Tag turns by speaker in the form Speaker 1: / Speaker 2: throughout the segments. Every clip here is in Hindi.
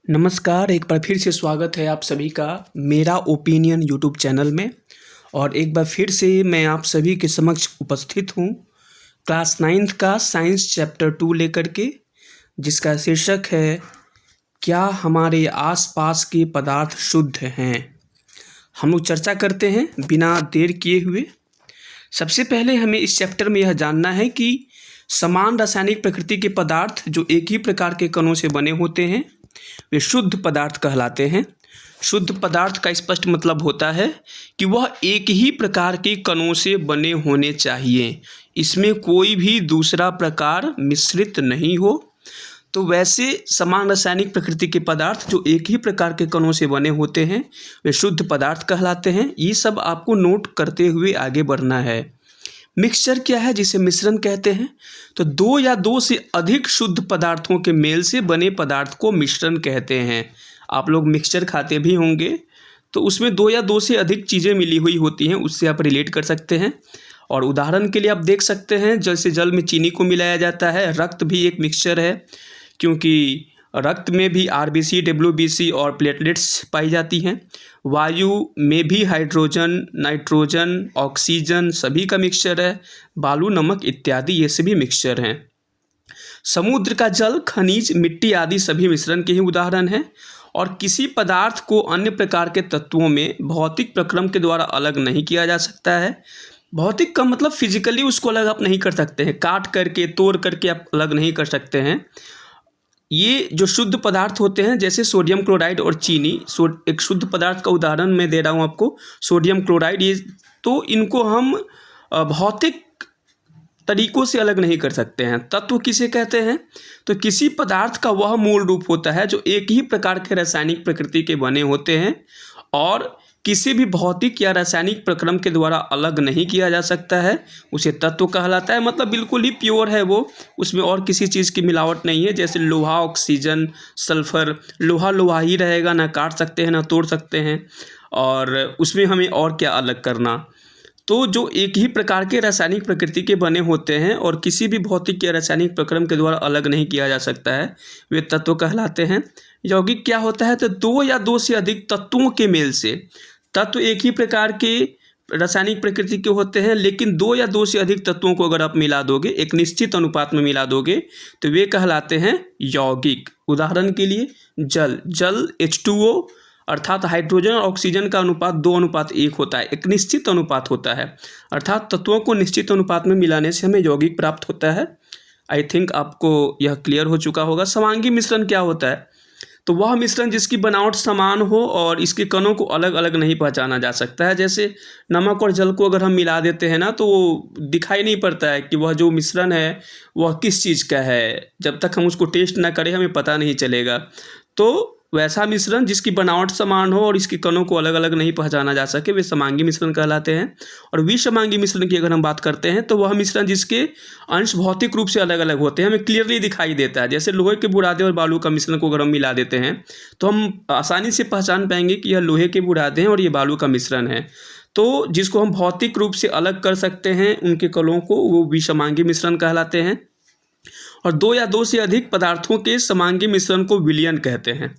Speaker 1: नमस्कार, एक बार फिर से स्वागत है आप सभी का मेरा ओपिनियन यूट्यूब चैनल में। और एक बार फिर से मैं आप सभी के समक्ष उपस्थित हूँ क्लास 9th का साइंस चैप्टर 2 लेकर के, जिसका शीर्षक है क्या हमारे आसपास के पदार्थ शुद्ध हैं। हम लोग चर्चा करते हैं बिना देर किए हुए। सबसे पहले हमें इस चैप्टर में यह जानना है कि समान रासायनिक प्रकृति के पदार्थ जो एक ही प्रकार के कणों से बने होते हैं वे शुद्ध पदार्थ कहलाते हैं। शुद्ध पदार्थ का स्पष्ट मतलब होता है कि वह एक ही प्रकार के कणों से बने होने चाहिए, इसमें कोई भी दूसरा प्रकार मिश्रित नहीं हो। तो वैसे समान रासायनिक प्रकृति के पदार्थ जो एक ही प्रकार के कणों से बने होते हैं वे शुद्ध पदार्थ कहलाते हैं। ये सब आपको नोट करते हुए आगे बढ़ना है। मिक्सचर क्या है, जिसे मिश्रण कहते हैं? तो दो या दो से अधिक शुद्ध पदार्थों के मेल से बने पदार्थ को मिश्रण कहते हैं। आप लोग मिक्सचर खाते भी होंगे, तो उसमें दो या दो से अधिक चीज़ें मिली हुई होती हैं, उससे आप रिलेट कर सकते हैं। और उदाहरण के लिए आप देख सकते हैं जैसे जल में चीनी को मिलाया जाता है। रक्त भी एक मिक्सचर है, क्योंकि रक्त में भी आरबीसी, डब्ल्यूबीसी और प्लेटलेट्स पाई जाती हैं। वायु में भी हाइड्रोजन, नाइट्रोजन, ऑक्सीजन सभी का मिक्सचर है। बालू, नमक इत्यादि ये सभी मिक्सचर हैं। समुद्र का जल, खनिज, मिट्टी आदि सभी मिश्रण के ही उदाहरण हैं। और किसी पदार्थ को अन्य प्रकार के तत्वों में भौतिक प्रक्रम के द्वारा अलग नहीं किया जा सकता है। भौतिक का मतलब फिजिकली उसको अलग आप नहीं कर सकते हैं, काट करके तोड़ करके आप अलग नहीं कर सकते हैं। ये जो शुद्ध पदार्थ होते हैं जैसे सोडियम क्लोराइड और चीनी, एक शुद्ध पदार्थ का उदाहरण मैं दे रहा हूँ आपको, सोडियम क्लोराइड। ये तो इनको हम भौतिक तरीकों से अलग नहीं कर सकते हैं। तत्व किसे कहते हैं? तो किसी पदार्थ का वह मूल रूप होता है जो एक ही प्रकार के रासायनिक प्रकृति के बने होते हैं और किसी भी भौतिक या रासायनिक प्रक्रम के द्वारा अलग नहीं किया जा सकता है, उसे तत्व कहलाता है। मतलब बिल्कुल ही प्योर है वो, उसमें और किसी चीज़ की मिलावट नहीं है। जैसे लोहा, ऑक्सीजन, सल्फर, लोहा लोहा ही रहेगा, ना काट सकते हैं ना तोड़ सकते हैं, और उसमें हमें और क्या अलग करना। तो जो एक ही प्रकार के रासायनिक प्रकृति के बने होते हैं और किसी भी भौतिक या रासायनिक प्रक्रम के द्वारा अलग नहीं किया जा सकता है, वे तत्व कहलाते हैं। यौगिक क्या होता है? तो दो या दो से अधिक तत्वों के मेल से। तत्व एक ही प्रकार के रासायनिक प्रकृति के होते हैं, लेकिन दो या दो से अधिक तत्वों को अगर आप मिला दोगे, एक निश्चित अनुपात में मिला दोगे, तो वे कहलाते हैं यौगिक। उदाहरण के लिए जल H2O अर्थात हाइड्रोजन और ऑक्सीजन का अनुपात 2:1 होता है, एक निश्चित अनुपात होता है। अर्थात तत्वों को निश्चित अनुपात में मिलाने से हमें यौगिक प्राप्त होता है। आई थिंक आपको यह क्लियर हो चुका होगा। समांगी मिश्रण क्या होता है? तो वह मिश्रण जिसकी बनावट समान हो और इसके कणों को अलग अलग नहीं पहचाना जा सकता है। जैसे नमक और जल को अगर हम मिला देते हैं ना, तो वो दिखाई नहीं पड़ता है कि वह जो मिश्रण है वह किस चीज़ का है। जब तक हम उसको टेस्ट ना करें हमें पता नहीं चलेगा। तो वैसा मिश्रण जिसकी बनावट समान हो और इसके कणों को अलग अलग नहीं पहचाना जा सके, वे समांगी मिश्रण कहलाते हैं। और विसमांगी मिश्रण की अगर हम बात करते हैं तो वह मिश्रण जिसके अंश भौतिक रूप से अलग अलग होते हैं, हमें क्लियरली दिखाई देता है। जैसे लोहे के बुरादे और बालू का मिश्रण को अगर हम मिला देते हैं तो हम आसानी से पहचान पाएंगे कि यह लोहे के बुरादे हैं और ये बालू का मिश्रण है। तो जिसको हम भौतिक रूप से अलग कर सकते हैं उनके कणों को, वो विसमांगी मिश्रण कहलाते हैं। और दो या दो से अधिक पदार्थों के समांगी मिश्रण को विलयन कहते हैं।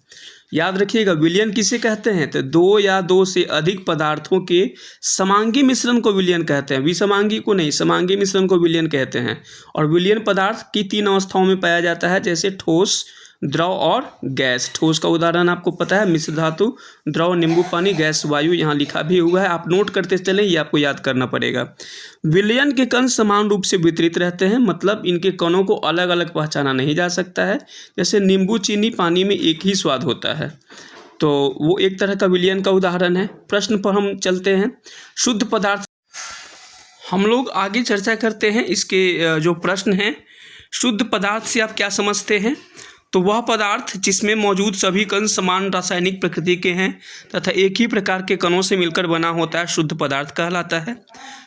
Speaker 1: याद रखिएगा, विलयन किसे कहते हैं? तो दो या दो से अधिक पदार्थों के समांगी मिश्रण को विलयन कहते हैं, विसमांगी को नहीं, समांगी मिश्रण को विलयन कहते हैं। और विलयन पदार्थ की 3 अवस्थाओं में पाया जाता है, जैसे ठोस, द्रव और गैस। ठोस का उदाहरण आपको पता है, मिश्र धातु, द्रव नींबू पानी, गैस वायु, यहाँ लिखा भी हुआ है, आप नोट करते चलें, ये आपको याद करना पड़ेगा। विलयन के कण समान रूप से वितरित रहते हैं, मतलब इनके कणों को अलग अलग पहचाना नहीं जा सकता है। जैसे नींबू, चीनी, पानी में एक ही स्वाद होता है, तो वो एक तरह का विलयन का उदाहरण है। प्रश्न पर हम चलते हैं। शुद्ध पदार्थ हम लोग आगे चर्चा करते हैं। इसके जो प्रश्न हैं, शुद्ध पदार्थ से आप क्या समझते हैं? तो वह पदार्थ जिसमें मौजूद सभी कण समान रासायनिक प्रकृति के हैं तथा एक ही प्रकार के कणों से मिलकर बना होता है, शुद्ध पदार्थ कहलाता है।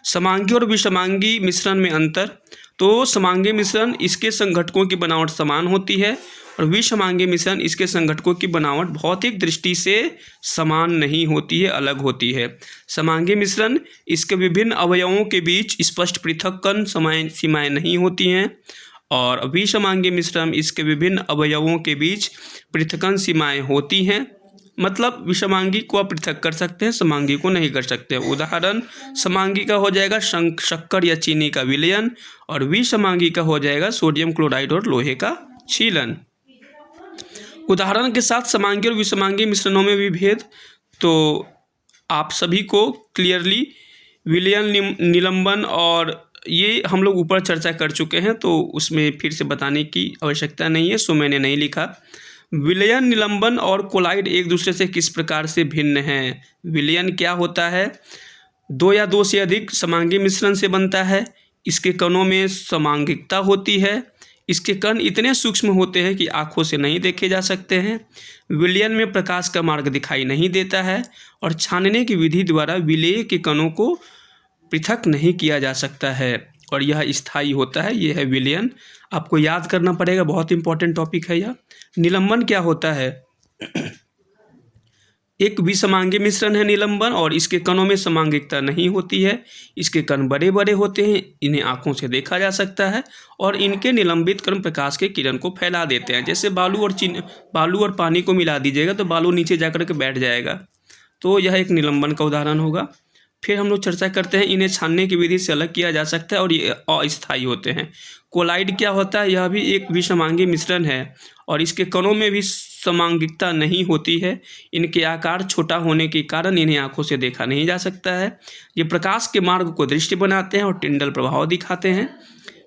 Speaker 1: समांगी और विसमांगी मिश्रण में अंतर। तो समांगी मिश्रण इसके संघटकों की बनावट समान होती है और विसमांगी मिश्रण इसके संघटकों की बनावट भौतिक दृष्टि से समान नहीं होती है, अलग होती है। समांगी मिश्रण इसके विभिन्न अवयवों के बीच स्पष्ट पृथक्करण सीमाएं नहीं होती हैं और विसमांगी मिश्रण इसके विभिन्न अवयवों के बीच पृथकन सीमाएं होती हैं, मतलब विषमांगी को आप पृथक कर सकते हैं, समांगी को नहीं कर सकते हैं। उदाहरण समांगी का हो जाएगा शक्कर या चीनी का विलयन, और विषमांगी का हो जाएगा सोडियम क्लोराइड और लोहे का छीलन। उदाहरण के साथ समांगी और विषमांगी मिश्रणों में भी भेद, तो आप सभी को क्लियरली विलयन, निलंबन और ये हम लोग ऊपर चर्चा कर चुके हैं, तो उसमें फिर से बताने की आवश्यकता नहीं है, सो मैंने नहीं लिखा। विलयन, निलंबन और कोलाइड एक दूसरे से किस प्रकार से भिन्न हैं? विलयन क्या होता है? दो या दो से अधिक समांगी मिश्रण से बनता है। इसके कणों में समांगिकता होती है। इसके कण इतने सूक्ष्म होते हैं कि आँखों से नहीं देखे जा सकते हैं। विलयन में प्रकाश का मार्ग दिखाई नहीं देता है, और छानने की विधि द्वारा विलेय के कणों को पृथक नहीं किया जा सकता है, और यह स्थायी होता है। यह है विलयन, आपको याद करना पड़ेगा, बहुत इंपॉर्टेंट टॉपिक है यह। निलंबन क्या होता है? एक विसमांगी मिश्रण है निलंबन, और इसके कणों में समांगिकता नहीं होती है। इसके कण बड़े बड़े होते हैं, इन्हें आँखों से देखा जा सकता है, और इनके निलंबित कण प्रकाश के किरण को फैला देते हैं। जैसे बालू और पानी को मिला दीजिएगा तो बालू नीचे जाकर के बैठ जाएगा, तो यह एक निलंबन का उदाहरण होगा। फिर हम लोग चर्चा करते हैं, इन्हें छानने की विधि से अलग किया जा सकता है और ये अस्थायी होते हैं। कोलाइड क्या होता है? यह भी एक विषमांगी मिश्रण है, और इसके कणों में भी समांगिकता नहीं होती है। इनके आकार छोटा होने के कारण इन्हें आंखों से देखा नहीं जा सकता है। ये प्रकाश के मार्ग को दृष्टि बनाते हैं और टिंडल प्रभाव दिखाते हैं।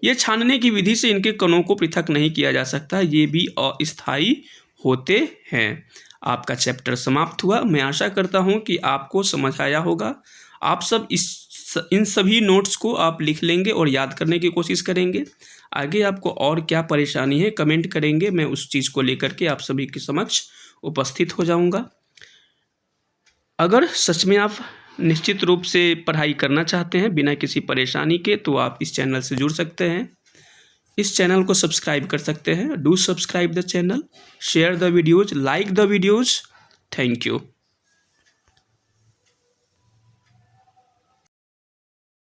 Speaker 1: ये छानने की विधि से इनके कणों को पृथक नहीं किया जा सकता, ये भी अस्थायी होते हैं। आपका चैप्टर समाप्त हुआ। मैं आशा करता हूँ कि आपको समझ आया होगा। आप सब इन सभी नोट्स को आप लिख लेंगे और याद करने की कोशिश करेंगे। आगे आपको और क्या परेशानी है कमेंट करेंगे, मैं उस चीज़ को लेकर के आप सभी के समक्ष उपस्थित हो जाऊंगा। अगर सच में आप निश्चित रूप से पढ़ाई करना चाहते हैं बिना किसी परेशानी के, तो आप इस चैनल से जुड़ सकते हैं। इस चैनल को सब्सक्राइब कर सकते हैं। Do subscribe the channel, share the videos, like the videos. Thank you.